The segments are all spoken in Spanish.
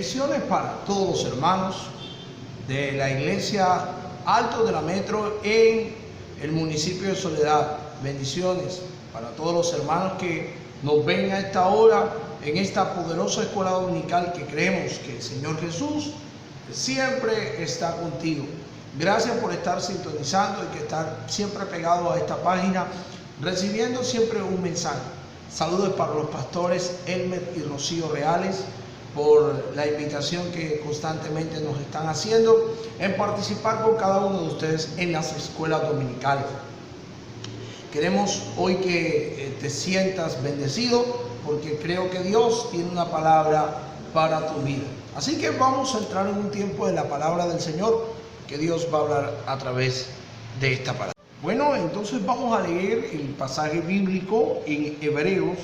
Bendiciones para todos los hermanos de la iglesia Alto de la Metro en el municipio de Soledad. Bendiciones para todos los hermanos que nos ven a esta hora en esta poderosa escuela dominical, que creemos que el Señor Jesús siempre está contigo. Gracias por estar sintonizando y que estar siempre pegado a esta página, recibiendo siempre un mensaje. Saludos para los pastores Elmer y Rocío Reales por la invitación que constantemente nos están haciendo en participar con cada uno de ustedes en las escuelas dominicales. Queremos hoy que te sientas bendecido, porque creo que Dios tiene una palabra para tu vida. Así que vamos a entrar en un tiempo de la palabra del Señor, que Dios va a hablar a través de esta palabra. Bueno, entonces vamos a leer el pasaje bíblico en Hebreos,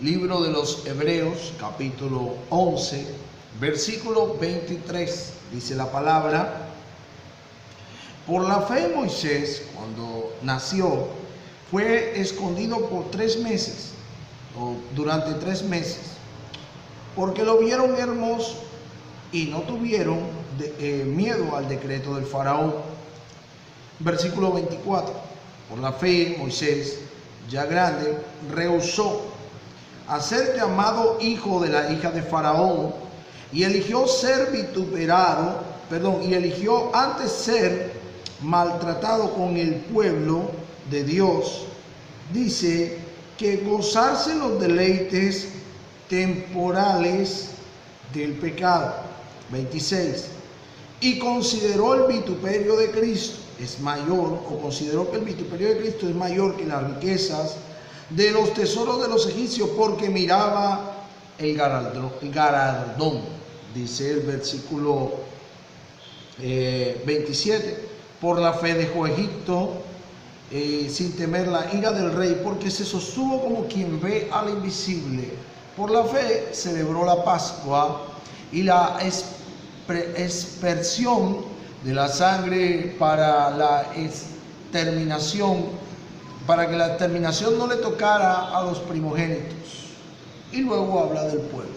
libro de los Hebreos, capítulo 11, versículo 23. Dice la palabra: por la fe Moisés, cuando nació, fue escondido por 3 meses, o durante 3 meses, porque lo vieron hermoso y no tuvieron miedo al decreto del faraón. Versículo 24. Por la fe Moisés, ya grande, rehusó hacer llamado hijo de la hija de Faraón, y eligió ser y eligió antes ser maltratado con el pueblo de Dios. Dice que gozarse los deleites temporales del pecado. 26. Y consideró el vituperio de Cristo es mayor, o consideró que el vituperio de Cristo es mayor que las riquezas de los tesoros de los egipcios, porque miraba el galardón. Dice el versículo 27. Por la fe dejó Egipto sin temer la ira del rey, porque se sostuvo como quien ve al invisible. Por la fe celebró la Pascua y la expersión de la sangre para que la exterminación no le tocara a los primogénitos. Y luego habla del pueblo.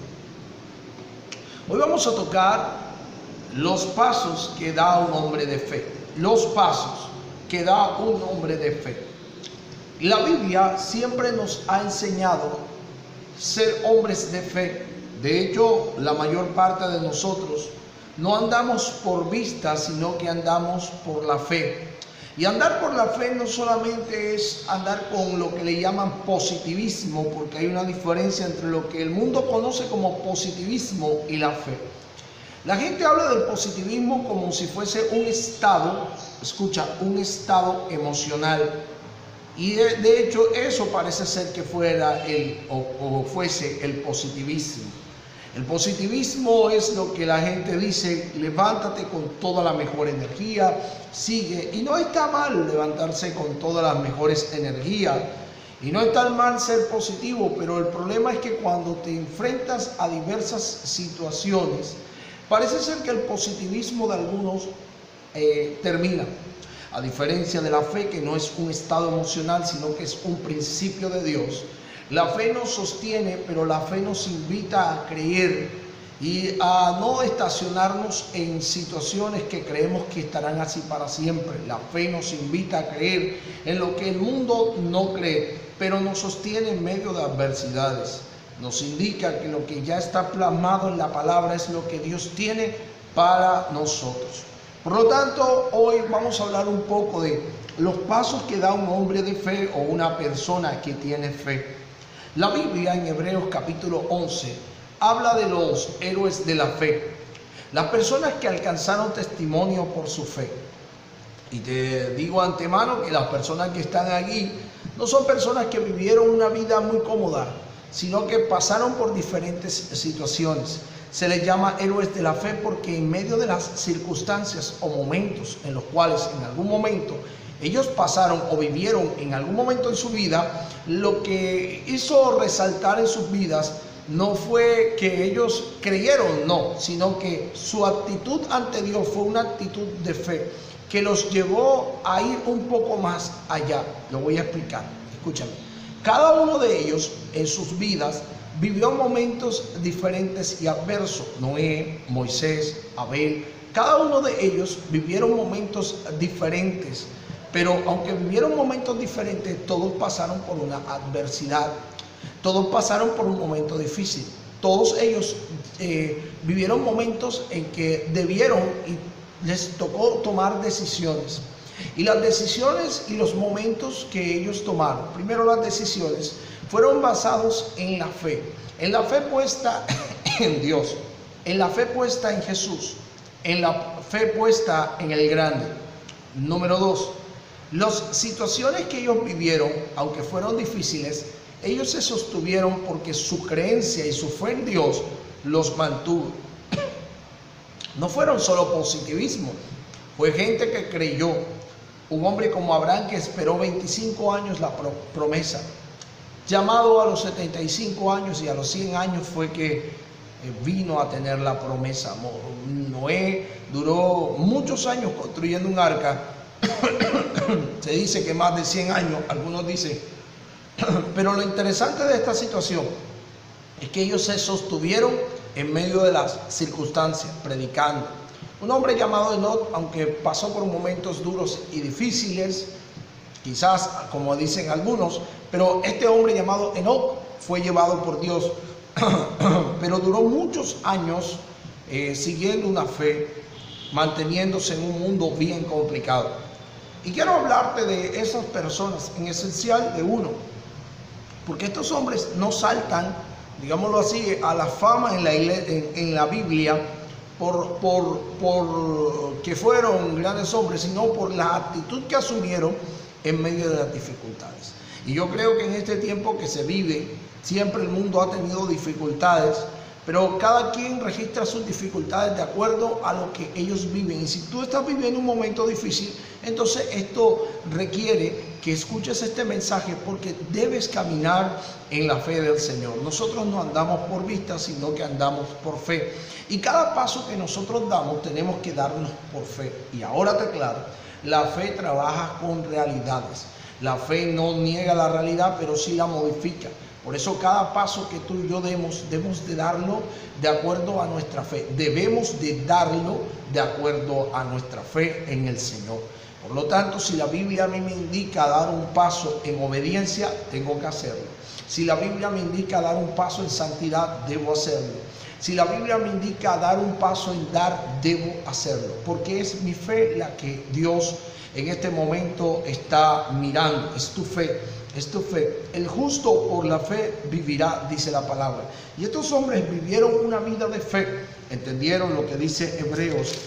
Hoy vamos a tocar los pasos que da un hombre de fe. Los pasos que da un hombre de fe. La Biblia siempre nos ha enseñado ser hombres de fe. De hecho, la mayor parte de nosotros no andamos por vista, sino que andamos por la fe. Y andar por la fe no solamente es andar con lo que le llaman positivismo, porque hay una diferencia entre lo que el mundo conoce como positivismo y la fe. La gente habla del positivismo como si fuese un estado, un estado emocional. Y de hecho eso parece ser que fuera fuese el positivismo. El positivismo es lo que la gente dice: levántate con toda la mejor energía, sigue. Y no está mal levantarse con todas las mejores energías, y no está mal ser positivo, pero el problema es que cuando te enfrentas a diversas situaciones, parece ser que el positivismo de algunos termina. A diferencia de la fe, que no es un estado emocional, sino que es un principio de Dios. La fe nos sostiene, pero la fe nos invita a creer y a no estacionarnos en situaciones que creemos que estarán así para siempre. La fe nos invita a creer en lo que el mundo no cree, pero nos sostiene en medio de adversidades. Nos indica que lo que ya está plasmado en la palabra es lo que Dios tiene para nosotros. Por lo tanto, hoy vamos a hablar un poco de los pasos que da un hombre de fe o una persona que tiene fe. La Biblia en Hebreos capítulo 11 habla de los héroes de la fe, las personas que alcanzaron testimonio por su fe. Y te digo antemano que las personas que están allí no son personas que vivieron una vida muy cómoda, sino que pasaron por diferentes situaciones. Se les llama héroes de la fe porque en medio de las circunstancias o momentos en los cuales en algún momento ellos pasaron o vivieron en algún momento en su vida, lo que hizo resaltar en sus vidas no fue que ellos creyeron, no, sino que su actitud ante Dios fue una actitud de fe que los llevó a ir un poco más allá. Lo voy a explicar, escúchame. Cada uno de ellos en sus vidas vivió momentos diferentes y adversos. Noé, Moisés, Abel, cada uno de ellos vivieron momentos diferentes, pero aunque vivieron momentos diferentes, todos pasaron por una adversidad, todos pasaron por un momento difícil. Todos ellos vivieron momentos en que debieron y les tocó tomar decisiones. Y las decisiones y los momentos que ellos tomaron, primero las decisiones, fueron basados en la fe puesta en Dios, en la fe puesta en Jesús, en la fe puesta en el grande. Número 2, las situaciones que ellos vivieron, aunque fueron difíciles, ellos se sostuvieron porque su creencia y su fe en Dios los mantuvo. No fueron solo positivismo, fue gente que creyó. Un hombre como Abraham que esperó 25 años la promesa, llamado a los 75 años y a los 100 años fue que vino a tener la promesa. Noé duró muchos años construyendo un arca, se dice que más de 100 años, algunos dicen, pero lo interesante de esta situación es que ellos se sostuvieron en medio de las circunstancias, predicando. Un hombre llamado Enoc, aunque pasó por momentos duros y difíciles, quizás como dicen algunos, pero este hombre llamado Enoc fue llevado por Dios, pero duró muchos años siguiendo una fe, manteniéndose en un mundo bien complicado. Y quiero hablarte de esas personas, en esencial de uno, porque estos hombres no saltan, digámoslo así, a la fama en la Biblia por que fueron grandes hombres, sino por la actitud que asumieron en medio de las dificultades. Y yo creo que en este tiempo que se vive, siempre el mundo ha tenido dificultades, pero cada quien registra sus dificultades de acuerdo a lo que ellos viven. Y si tú estás viviendo un momento difícil, entonces esto requiere que escuches este mensaje porque debes caminar en la fe del Señor. Nosotros no andamos por vista, sino que andamos por fe. Y cada paso que nosotros damos tenemos que darnos por fe. Y ahora te aclaro, la fe trabaja con realidades. La fe no niega la realidad, pero sí la modifica. Por eso cada paso que tú y yo debemos de darlo de acuerdo a nuestra fe. Debemos de darlo de acuerdo a nuestra fe en el Señor. Por lo tanto, si la Biblia a mí me indica dar un paso en obediencia, tengo que hacerlo. Si la Biblia me indica dar un paso en santidad, debo hacerlo. Si la Biblia me indica dar un paso en dar, debo hacerlo. Porque es mi fe la que Dios en este momento está mirando. Es tu fe. Es tu fe. El justo por la fe vivirá, dice la palabra. Y estos hombres vivieron una vida de fe. Entendieron lo que dice Hebreos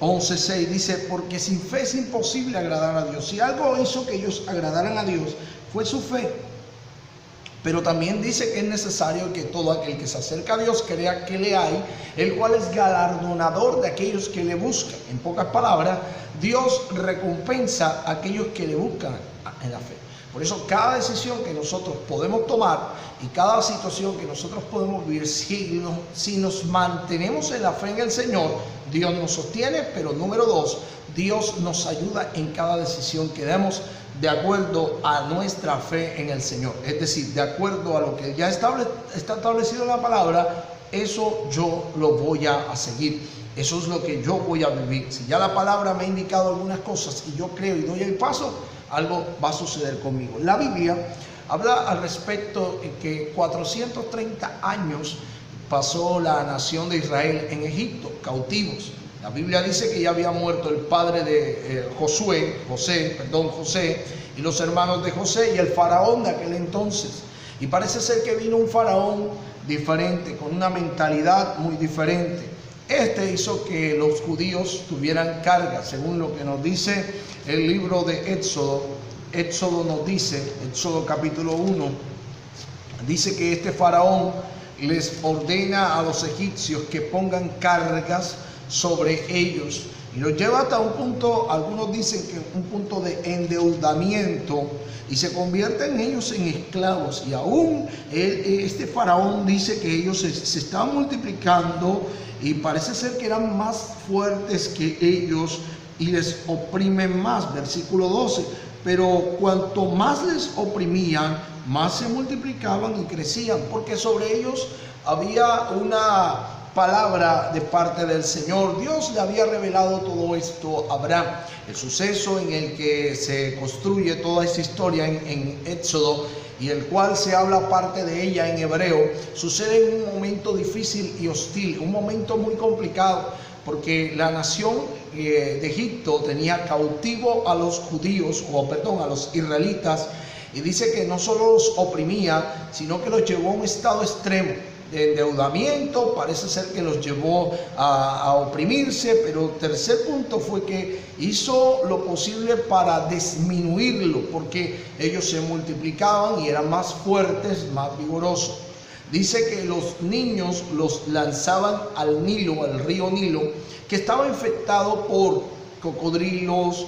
11:6. Dice, porque sin fe es imposible agradar a Dios. Si algo hizo que ellos agradaran a Dios, fue su fe. Pero también dice que es necesario que todo aquel que se acerca a Dios crea que le hay, el cual es galardonador de aquellos que le buscan. En pocas palabras, Dios recompensa a aquellos que le buscan en la fe. Por eso cada decisión que nosotros podemos tomar y cada situación que nosotros podemos vivir, si nos mantenemos en la fe en el Señor, Dios nos sostiene, pero número 2, Dios nos ayuda en cada decisión que demos de acuerdo a nuestra fe en el Señor. Es decir, de acuerdo a lo que ya está establecido en la palabra, eso yo lo voy a seguir. Eso es lo que yo voy a vivir. Si ya la palabra me ha indicado algunas cosas y yo creo y doy el paso, algo va a suceder conmigo. La Biblia habla al respecto en que 430 años pasó la nación de Israel en Egipto, cautivos. La Biblia dice que ya había muerto el padre de José, y los hermanos de José y el faraón de aquel entonces. Y parece ser que vino un faraón diferente, con una mentalidad muy diferente. Este hizo que los judíos tuvieran carga, según lo que nos dice el libro de Éxodo. Éxodo nos dice, Éxodo capítulo 1, dice que este faraón les ordena a los egipcios que pongan cargas sobre ellos y los lleva hasta un punto, algunos dicen que un punto de endeudamiento, y se convierten ellos en esclavos. Y aún este faraón dice que ellos se están multiplicando y parece ser que eran más fuertes que ellos y les oprimen más. Versículo 12, pero cuanto más les oprimían, más se multiplicaban y crecían, porque sobre ellos había una palabra de parte del Señor. Dios le había revelado todo esto a Abraham. El suceso en el que se construye toda esta historia en Éxodo, y el cual se habla parte de ella en hebreo, sucede en un momento difícil y hostil, un momento muy complicado, porque la nación de Egipto tenía cautivo a los judíos, a los israelitas, y dice que no solo los oprimía, sino que los llevó a un estado extremo de endeudamiento. Parece ser que los llevó a oprimirse, pero el tercer punto fue que hizo lo posible para disminuirlo, porque ellos se multiplicaban y eran más fuertes, más vigorosos. Dice que los niños los lanzaban al Nilo, al río Nilo, que estaba infectado por cocodrilos,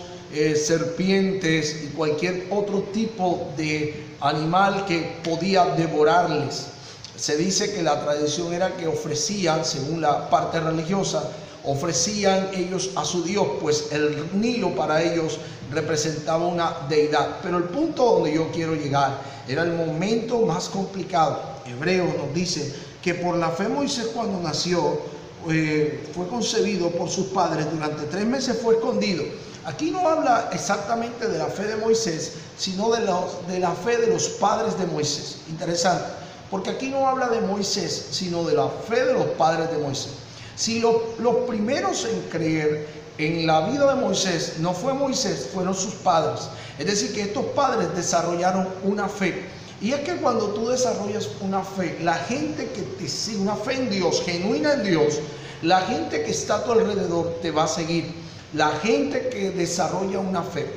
serpientes y cualquier otro tipo de animal que podía devorarles. Se dice que la tradición era que ofrecían, según la parte religiosa, ofrecían ellos a su Dios, pues el Nilo para ellos representaba una deidad. Pero el punto donde yo quiero llegar era el momento más complicado. Hebreos nos dice que por la fe Moisés, cuando nació, fue concebido por sus padres, durante 3 meses fue escondido. Aquí no habla exactamente de la fe de Moisés, sino de la fe de los padres de Moisés. Interesante, porque aquí no habla de Moisés, sino de la fe de los padres de Moisés. Si los primeros en creer en la vida de Moisés no fue Moisés, fueron sus padres. Es decir, que estos padres desarrollaron una fe. Y es que cuando tú desarrollas una fe, la gente que te sigue, una fe en Dios, genuina en Dios, la gente que está a tu alrededor te va a seguir. La gente que desarrolla una fe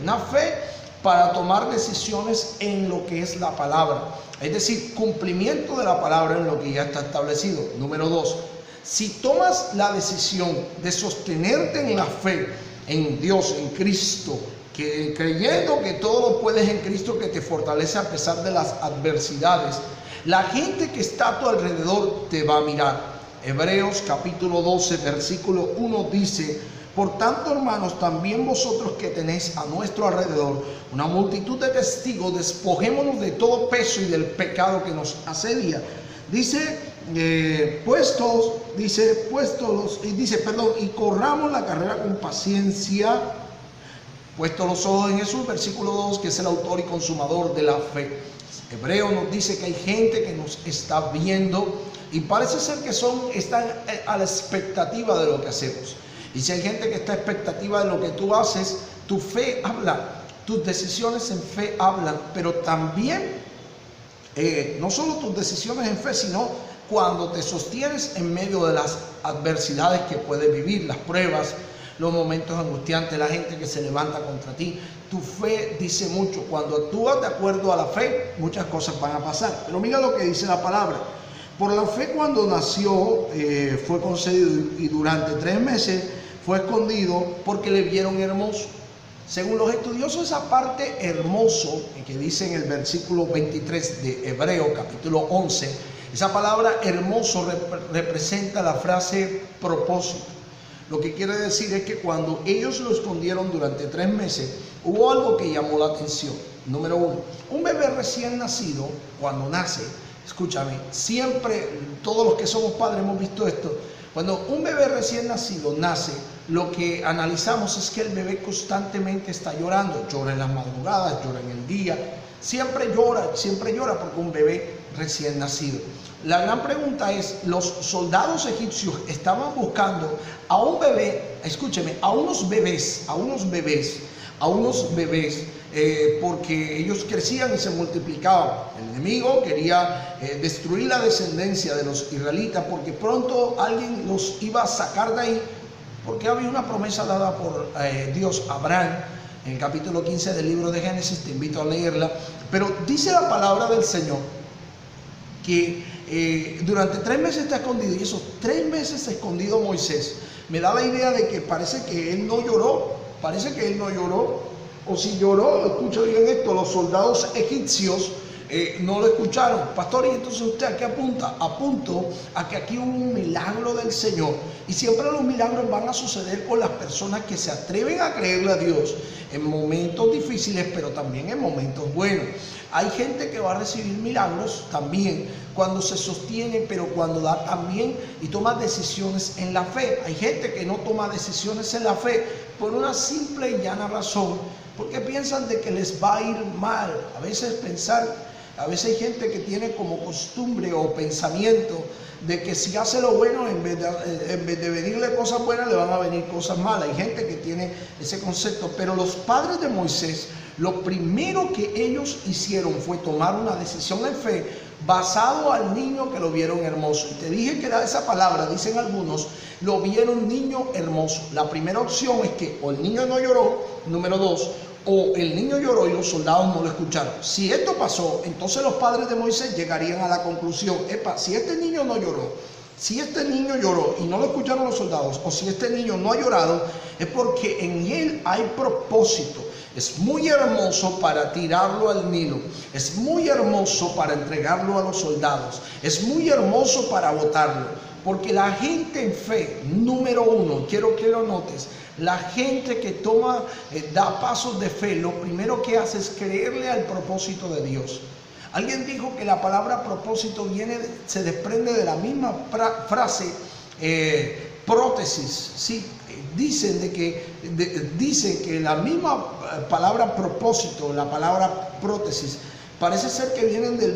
para tomar decisiones en lo que es la palabra. Es decir, cumplimiento de la palabra en lo que ya está establecido. Número 2, si tomas la decisión de sostenerte en la fe, en Dios, en Cristo, que creyendo que todo lo puedes en Cristo que te fortalece a pesar de las adversidades, la gente que está a tu alrededor te va a mirar. Hebreos capítulo 12, versículo 1 dice: por tanto, hermanos, también vosotros que tenéis a nuestro alrededor una multitud de testigos, despojémonos de todo peso y del pecado que nos asedia. Y corramos la carrera con paciencia, puesto los ojos en Jesús, versículo 2, que es el autor y consumador de la fe. Hebreo nos dice que hay gente que nos está viendo y parece ser que están a la expectativa de lo que hacemos. Y si hay gente que está a expectativa de lo que tú haces, tu fe habla, tus decisiones en fe hablan, pero también no solo tus decisiones en fe, sino cuando te sostienes en medio de las adversidades que puedes vivir, las pruebas, los momentos angustiantes, la gente que se levanta contra ti. Tu fe dice mucho. Cuando actúas de acuerdo a la fe, muchas cosas van a pasar. Pero mira lo que dice la palabra. Por la fe, cuando nació, fue concedido y durante 3 meses fue escondido porque le vieron hermoso. Según los estudiosos, esa parte hermoso que dice en el versículo 23 de Hebreo capítulo 11, esa palabra hermoso representa la frase propósito. Lo que quiere decir es que cuando ellos lo escondieron durante 3 meses, hubo algo que llamó la atención. Número 1, un bebé recién nacido, cuando nace, escúchame, siempre, todos los que somos padres hemos visto esto. Cuando un bebé recién nacido nace, lo que analizamos es que el bebé constantemente está llorando. Llora en las madrugadas, llora en el día. Siempre llora porque un bebé recién nacido. La gran pregunta es, los soldados egipcios estaban buscando a un bebé, escúcheme, a unos bebés, porque ellos crecían y se multiplicaban. El enemigo quería destruir la descendencia de los israelitas, porque pronto alguien los iba a sacar de ahí, porque había una promesa dada por Dios a Abraham en el capítulo 15 del libro de Génesis. Te invito a leerla. Pero dice la palabra del Señor que durante 3 meses está escondido, y esos 3 meses escondido Moisés, me da la idea de que parece que él no lloró, o si lloró, escucha bien esto, los soldados egipcios no lo escucharon. Pastor, ¿y entonces usted a qué apunta? Apunto a que aquí hubo un milagro del Señor. Y siempre los milagros van a suceder con las personas que se atreven a creerle a Dios en momentos difíciles, pero también en momentos buenos. Hay gente que va a recibir milagros también cuando se sostiene, pero cuando da también y toma decisiones en la fe. Hay gente que no toma decisiones en la fe por una simple y llana razón, porque piensan de que les va a ir mal. A veces hay gente que tiene como costumbre o pensamiento de que si hace lo bueno, en vez de venirle cosas buenas, le van a venir cosas malas. Hay gente que tiene ese concepto, pero los padres de Moisés, lo primero que ellos hicieron fue tomar una decisión en fe basado al niño que lo vieron hermoso. Y te dije que era esa palabra, dicen algunos, lo vieron niño hermoso. La primera opción es que o el niño no lloró, número 2, o el niño lloró y los soldados no lo escucharon. Si esto pasó, entonces los padres de Moisés llegarían a la conclusión: epa, si este niño no lloró, si este niño lloró y no lo escucharon los soldados, o si este niño no ha llorado, es porque en él hay propósito. Es muy hermoso para tirarlo al Nilo, es muy hermoso para entregarlo a los soldados, es muy hermoso para botarlo, porque la gente en fe, número 1, quiero que lo notes, la gente que da pasos de fe, lo primero que hace es creerle al propósito de Dios. Alguien dijo que la palabra propósito se desprende de la misma frase prótesis, ¿sí? Dicen que la misma palabra propósito, la palabra prótesis, parece ser que vienen de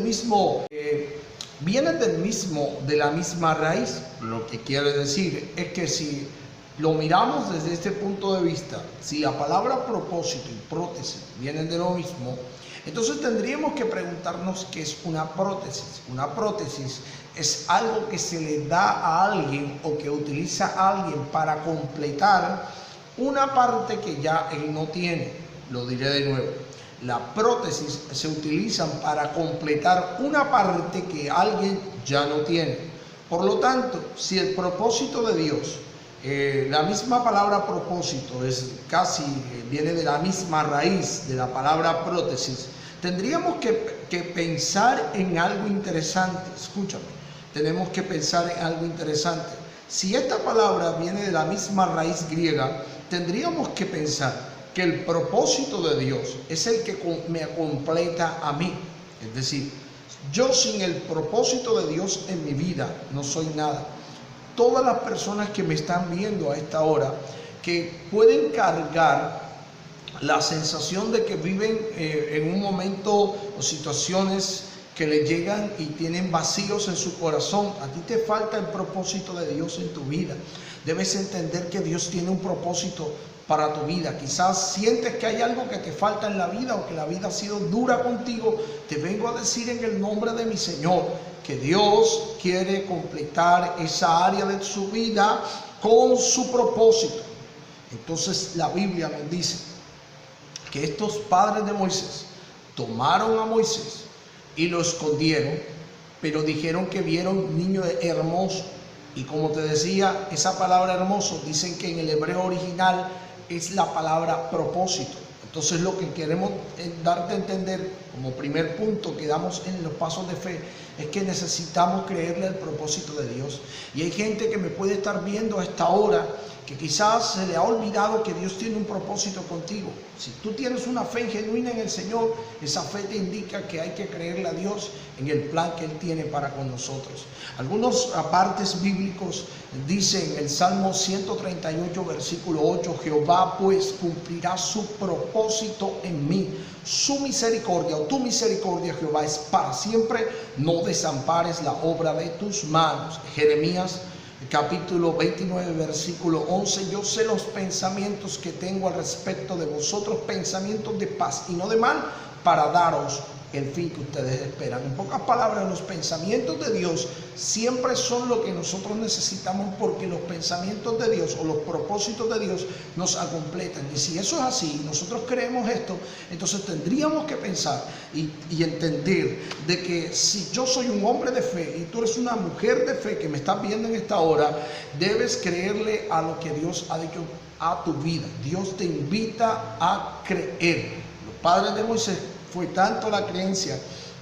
la misma raíz. Lo que quiere decir es que si lo miramos desde este punto de vista, si la palabra propósito y prótesis vienen de lo mismo, entonces tendríamos que preguntarnos qué es una prótesis. Una prótesis es algo que se le da a alguien o que utiliza a alguien para completar una parte que ya él no tiene. Lo diré de nuevo. La prótesis se utilizan para completar una parte que alguien ya no tiene. Por lo tanto, si el propósito de Dios, la misma palabra propósito viene de la misma raíz de la palabra prótesis, tendríamos que pensar en algo interesante. Escúchame, tenemos que pensar en algo interesante. Si esta palabra viene de la misma raíz griega, tendríamos que pensar que el propósito de Dios es el que me completa a mí. Es decir, yo sin el propósito de Dios en mi vida no soy nada. Todas las personas que me están viendo a esta hora, que pueden cargar la sensación de que viven en un momento o situaciones que le llegan y tienen vacíos en su corazón, a ti te falta el propósito de Dios en tu vida. Debes entender que Dios tiene un propósito para tu vida. Quizás sientes que hay algo que te falta en la vida o que la vida ha sido dura contigo. Te vengo a decir en el nombre de mi Señor que Dios quiere completar esa área de su vida con su propósito. Entonces la Biblia nos dice que estos padres de Moisés tomaron a Moisés y lo escondieron, pero dijeron que vieron un niño hermoso. Y como te decía, esa palabra hermoso, dicen que en el hebreo original es la palabra propósito. Entonces lo que queremos darte a entender como primer punto que damos en los pasos de fe es que necesitamos creerle al propósito de Dios. Y hay gente que me puede estar viendo a esta hora que quizás se le ha olvidado que Dios tiene un propósito contigo. Si tú tienes una fe genuina en el Señor, esa fe te indica que hay que creerle a Dios en el plan que Él tiene para con nosotros. Algunos apartes bíblicos dicen en el Salmo 138, versículo 8, Jehová pues cumplirá su propósito en mí. Su misericordia o tu misericordia, Jehová, es para siempre. No desampares la obra de tus manos. Jeremías capítulo 29, versículo 11, yo sé los pensamientos que tengo al respecto de vosotros, pensamientos de paz y no de mal, para daros el fin que ustedes esperan. En pocas palabras, los pensamientos de Dios siempre son lo que nosotros necesitamos, porque los pensamientos de Dios o los propósitos de Dios nos acompletan. Y si eso es así, nosotros creemos esto, entonces tendríamos que pensar y entender de que si yo soy un hombre de fe y tú eres una mujer de fe que me estás viendo en esta hora, debes creerle a lo que Dios ha dicho a tu vida. Dios te invita a creer. Los padres de Moisés fue tanto la creencia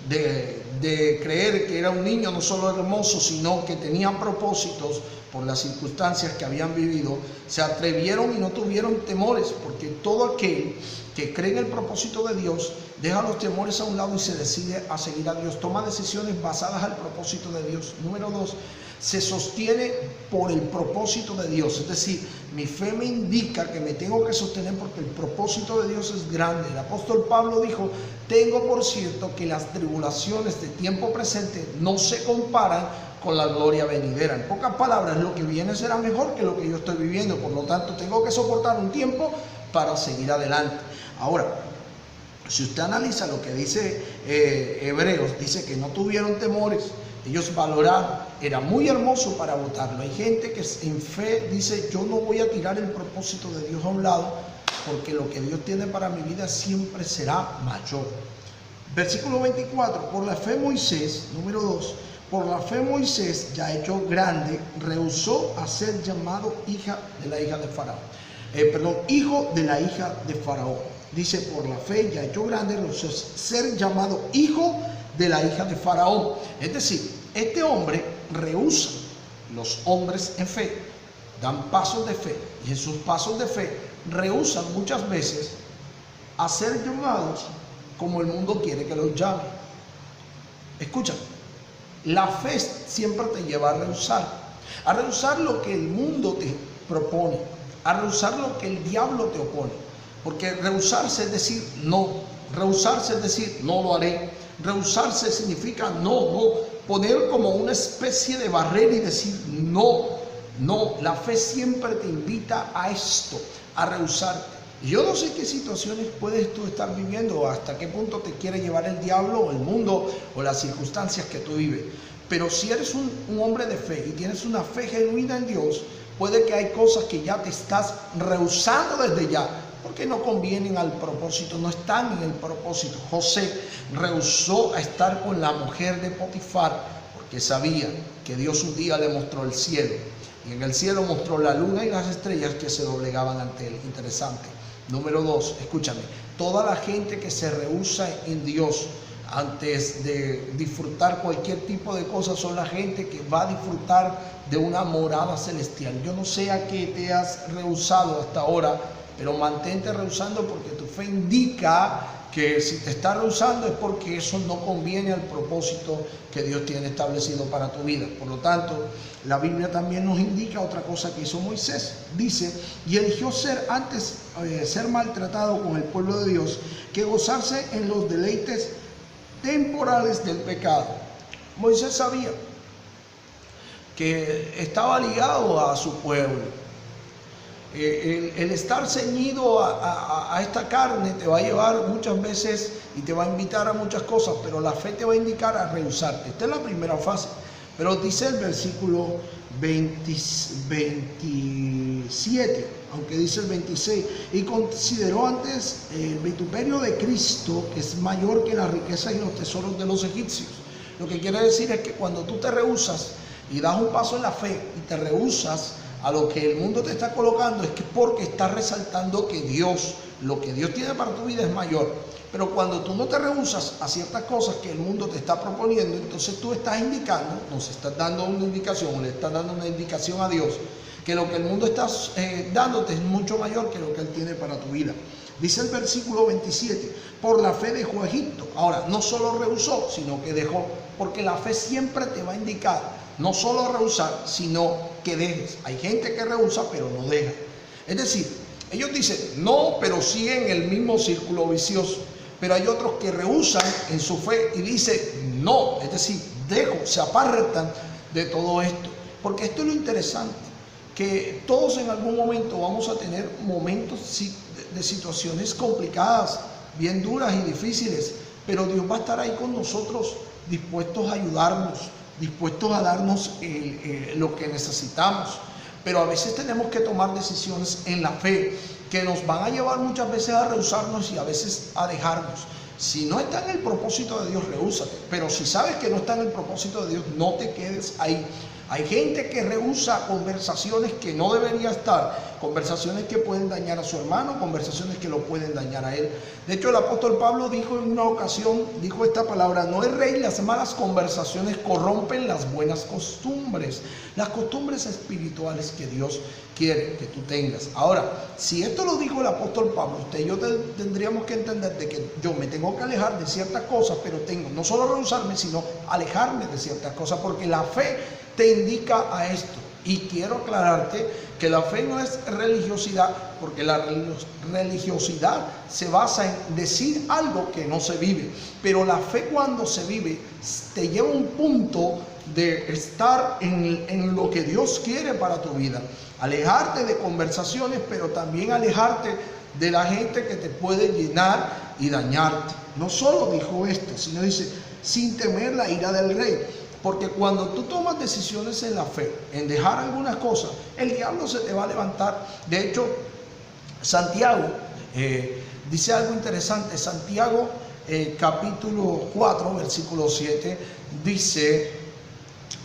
de creer que era un niño no solo hermoso, sino que tenía propósitos por las circunstancias que habían vivido, se atrevieron y no tuvieron temores, porque todo aquel que cree en el propósito de Dios deja los temores a un lado y se decide a seguir a Dios, toma decisiones basadas al propósito de Dios. Número 2, se sostiene por el propósito de Dios, es decir, mi fe me indica que me tengo que sostener porque el propósito de Dios es grande. El apóstol Pablo dijo: tengo por cierto que las tribulaciones de tiempo presente no se comparan con la gloria venidera. En pocas palabras, lo que viene será mejor que lo que yo estoy viviendo, por lo tanto tengo que soportar un tiempo para seguir adelante. Ahora, si usted analiza lo que dice Hebreos, dice que no tuvieron temores, ellos valoraron, era muy hermoso para votarlo. Hay gente que en fe dice: yo no voy a tirar el propósito de Dios a un lado, porque lo que Dios tiene para mi vida siempre será mayor. Versículo 24, por la fe Moisés, número 2, por la fe Moisés, ya hecho grande, rehusó a ser llamado hijo de la hija de Faraón. Dice: por la fe, ya hecho grande, rehusó ser llamado hijo de la hija de Faraón. Es decir, este hombre rehúsa. Los hombres en fe dan pasos de fe, y en sus pasos de fe rehusan muchas veces a ser llamados como el mundo quiere que los llame. Escucha, la fe siempre te lleva a rehusar lo que el mundo te propone, a rehusar lo que el diablo te opone. Porque rehusarse es decir no, rehusarse es decir no lo haré, rehusarse significa no, poner como una especie de barrera y decir no. La fe siempre te invita a esto, a rehusarte. Yo no sé qué situaciones puedes tú estar viviendo o hasta qué punto te quiere llevar el diablo o el mundo o las circunstancias que tú vives. Pero si eres un hombre de fe y tienes una fe genuina en Dios, puede que hay cosas que ya te estás rehusando desde ya, porque no convienen al propósito, no están en el propósito. José rehusó a estar con la mujer de Potifar porque sabía que Dios un día le mostró el cielo, y en el cielo mostró la luna y las estrellas que se doblegaban ante él. Interesante. Número 2, escúchame, toda la gente que se rehúsa en Dios antes de disfrutar cualquier tipo de cosas son la gente que va a disfrutar de una morada celestial. Yo no sé a qué te has rehusado hasta ahora, pero mantente rehusando, porque tu fe indica que si te está rehusando es porque eso no conviene al propósito que Dios tiene establecido para tu vida. Por lo tanto, la Biblia también nos indica otra cosa que hizo Moisés. Dice: y eligió ser maltratado con el pueblo de Dios que gozarse en los deleites temporales del pecado. Moisés sabía que estaba ligado a su pueblo. El estar ceñido a esta carne te va a llevar muchas veces y te va a invitar a muchas cosas, pero la fe te va a indicar a rehusarte. Esta es la primera fase. Pero dice el versículo 27, aunque dice el 26, y consideró antes el vituperio de Cristo, que es mayor que las riquezas y los tesoros de los egipcios. Lo que quiere decir es que cuando tú te rehusas y das un paso en la fe y te rehusas a lo que el mundo te está colocando, es que porque estás resaltando que Dios, lo que Dios tiene para tu vida es mayor. Pero cuando tú no te rehusas a ciertas cosas que el mundo te está proponiendo, entonces tú estás indicando, nos estás dando una indicación, le estás dando una indicación a Dios, que lo que el mundo está dándote es mucho mayor que lo que Él tiene para tu vida. Dice el versículo 27, por la fe dejó Egipto. Ahora, no solo rehusó, sino que dejó, porque la fe siempre te va a indicar no solo rehusar, sino que dejes. Hay gente que rehúsa pero no deja. Es decir, ellos dicen no, pero siguen el mismo círculo vicioso. Pero hay otros que rehusan en su fe y dicen no, es decir, dejo, se apartan de todo esto. Porque esto es lo interesante, que todos en algún momento vamos a tener momentos de situaciones complicadas, bien duras y difíciles, pero Dios va a estar ahí con nosotros, dispuestos a ayudarnos, dispuestos a darnos lo que necesitamos. Pero a veces tenemos que tomar decisiones en la fe que nos van a llevar muchas veces a rehusarnos y a veces a dejarnos. Si no está en el propósito de Dios, rehúsate. Pero si sabes que no está en el propósito de Dios, no te quedes ahí. Hay gente que rehúsa conversaciones que no debería estar, conversaciones que pueden dañar a su hermano, conversaciones que lo pueden dañar a él. De hecho, el apóstol Pablo dijo en una ocasión, dijo esta palabra: no erréis, las malas conversaciones corrompen las buenas costumbres, las costumbres espirituales que Dios quiere que tú tengas. Ahora, si esto lo dijo el apóstol Pablo, usted y yo tendríamos que entender de que yo me tengo que alejar de ciertas cosas, pero tengo no solo rehusarme, sino alejarme de ciertas cosas, porque la fe te indica a esto. Y quiero aclararte que la fe no es religiosidad, porque la religiosidad se basa en decir algo que no se vive. Pero la fe, cuando se vive, te lleva a un punto de estar en lo que Dios quiere para tu vida. Alejarte de conversaciones, pero también alejarte de la gente que te puede llenar y dañarte. No solo dijo esto, sino dice: sin temer la ira del rey. Porque cuando tú tomas decisiones en la fe, en dejar algunas cosas, el diablo se te va a levantar. De hecho, Santiago dice algo interesante. Santiago capítulo 4, versículo 7, dice: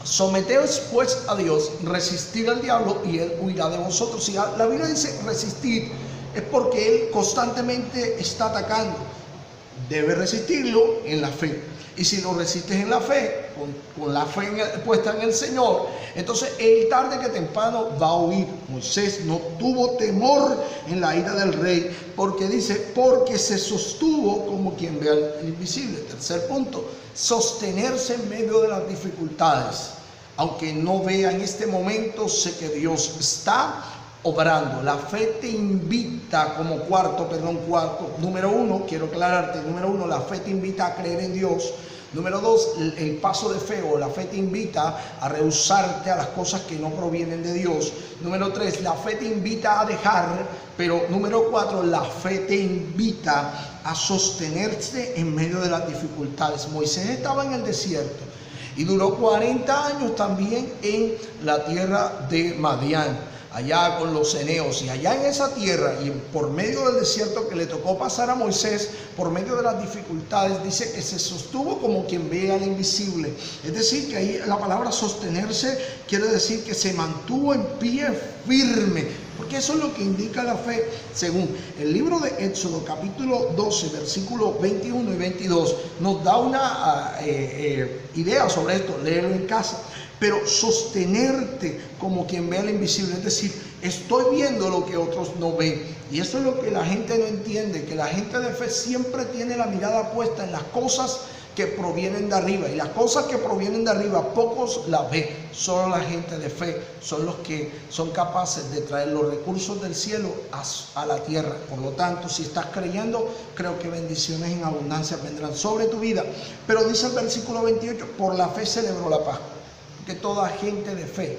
someteos pues a Dios, resistir al diablo y él huirá de vosotros. Si la Biblia dice resistir, es porque él constantemente está atacando. Debe resistirlo en la fe. Y si lo resistes en la fe, con la fe puesta en el Señor, entonces él tarde que temprano va a huir. Moisés no tuvo temor en la ira del rey, porque dice: porque se sostuvo como quien ve al invisible. Tercer punto: sostenerse en medio de las dificultades. Aunque no vea en este momento, sé que Dios está obrando. La fe te invita como número uno, quiero aclararte, número uno, la fe te invita a creer en Dios. Número dos, el paso de fe o la fe te invita a rehusarte a las cosas que no provienen de Dios. Número tres, la fe te invita a dejar. Pero número cuatro, la fe te invita a sostenerse en medio de las dificultades. Moisés estaba en el desierto y duró 40 años también en la tierra de Madián, allá con los ceneos, y allá en esa tierra y por medio del desierto que le tocó pasar a Moisés, por medio de las dificultades, dice que se sostuvo como quien ve al invisible. Es decir, que ahí la palabra sostenerse quiere decir que se mantuvo en pie firme, porque eso es lo que indica la fe. Según el libro de Éxodo capítulo 12 versículos 21 y 22 nos da una idea sobre esto, léelo en casa. Pero sostenerte como quien ve al invisible, es decir, estoy viendo lo que otros no ven. Y eso es lo que la gente no entiende, que la gente de fe siempre tiene la mirada puesta en las cosas que provienen de arriba. Y las cosas que provienen de arriba, pocos las ven. Solo la gente de fe son los que son capaces de traer los recursos del cielo a la tierra. Por lo tanto, si estás creyendo, creo que bendiciones en abundancia vendrán sobre tu vida. Pero dice el versículo 28, por la fe celebró la Pascua. Que toda gente de fe,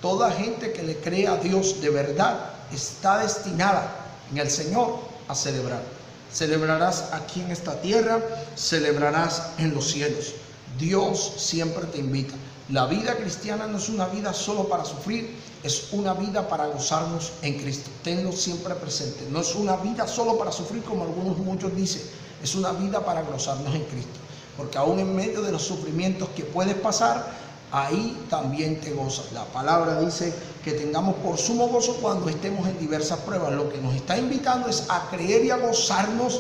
toda gente que le cree a Dios de verdad, está destinada en el Señor a celebrar. Celebrarás aquí en esta tierra, celebrarás en los cielos. Dios siempre te invita. La vida cristiana no es una vida solo para sufrir, es una vida para gozarnos en Cristo. Tenlo siempre presente. No es una vida solo para sufrir, como muchos dicen, es una vida para gozarnos en Cristo. Porque aún en medio de los sufrimientos que puedes pasar, ahí también te gozas. La palabra dice que tengamos por sumo gozo cuando estemos en diversas pruebas. Lo que nos está invitando es a creer y a gozarnos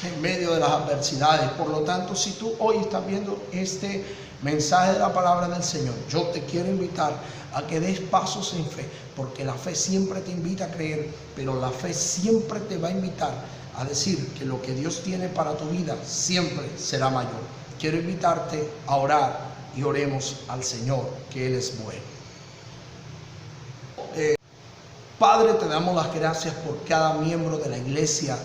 en medio de las adversidades. Por lo tanto, si tú hoy estás viendo este mensaje de la palabra del Señor, yo te quiero invitar a que des pasos en fe, porque la fe siempre te invita a creer, pero la fe siempre te va a invitar a decir que lo que Dios tiene para tu vida siempre será mayor. Quiero invitarte a orar y oremos al Señor, que Él es bueno. Padre, te damos las gracias por cada miembro de la iglesia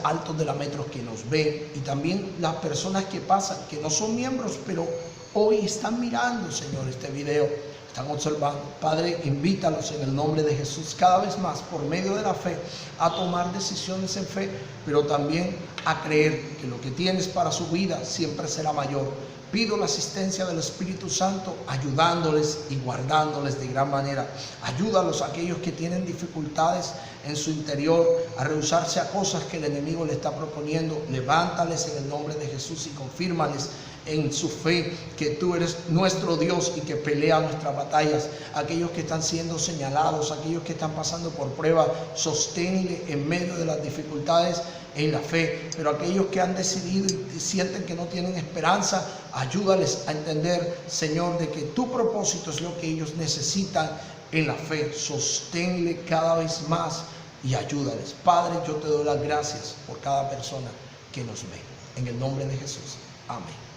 Altos de la Metro que nos ve, y también las personas que pasan, que no son miembros, pero hoy están mirando, Señor, este video, están observando. Padre, invítalos en el nombre de Jesús cada vez más, por medio de la fe, a tomar decisiones en fe, pero también a creer que lo que tienes para su vida siempre será mayor. Pido la asistencia del Espíritu Santo, ayudándoles y guardándoles de gran manera. Ayúdalos a aquellos que tienen dificultades en su interior a rehusarse a cosas que el enemigo le está proponiendo. Levántales en el nombre de Jesús y confírmales en su fe que tú eres nuestro Dios y que pelea nuestras batallas. Aquellos que están siendo señalados, aquellos que están pasando por prueba, sosténle en medio de las dificultades en la fe. Pero aquellos que han decidido y sienten que no tienen esperanza, ayúdales a entender, Señor, de que tu propósito es lo que ellos necesitan en la fe. Sosténle cada vez más y ayúdales. Padre, yo te doy las gracias por cada persona que nos ve. En el nombre de Jesús. Amén.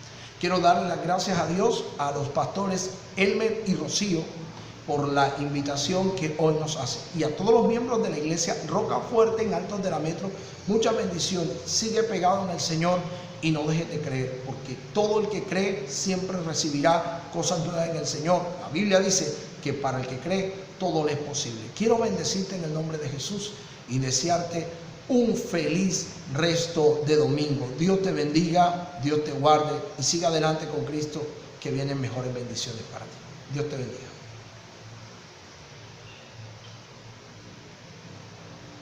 Quiero darle las gracias a Dios, a los pastores Elmer y Rocío, por la invitación que hoy nos hace. Y a todos los miembros de la iglesia Roca Fuerte en Altos de la Metro, muchas bendiciones. Sigue pegado en el Señor y no dejes de creer, porque todo el que cree siempre recibirá cosas nuevas en el Señor. La Biblia dice que para el que cree todo le es posible. Quiero bendecirte en el nombre de Jesús y desearte un feliz resto de domingo. Dios te bendiga, Dios te guarde y siga adelante con Cristo, que vienen mejores bendiciones para ti. Dios te bendiga.